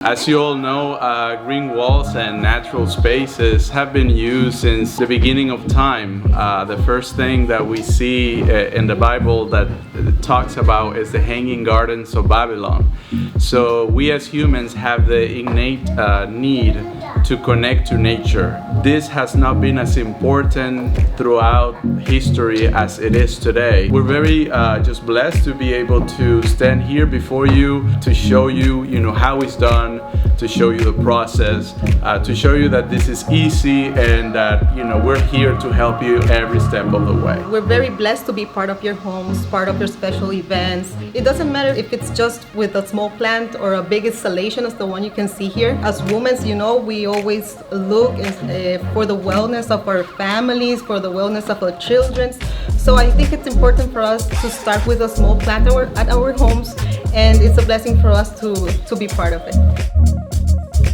As you all know, green walls and natural spaces have been used since the beginning of time. The first thing that we see in the Bible that talks about is the hanging gardens of Babylon. So we as humans have the innate need to connect to nature. This has not been as important throughout history as it is today. We're very just blessed to be able to stand here before you to show you, how it's done, to show you the process, to show you that this is easy and that, we're here to help you every step of the way. We're very blessed to be part of your homes, part of your special events. It doesn't matter if it's just with a small plant or a big installation as the one you can see here. As women, we always look for the wellness of our families, for the wellness of our children. So I think it's important for us to start with a small plant at our homes, and it's a blessing for us to be part of it.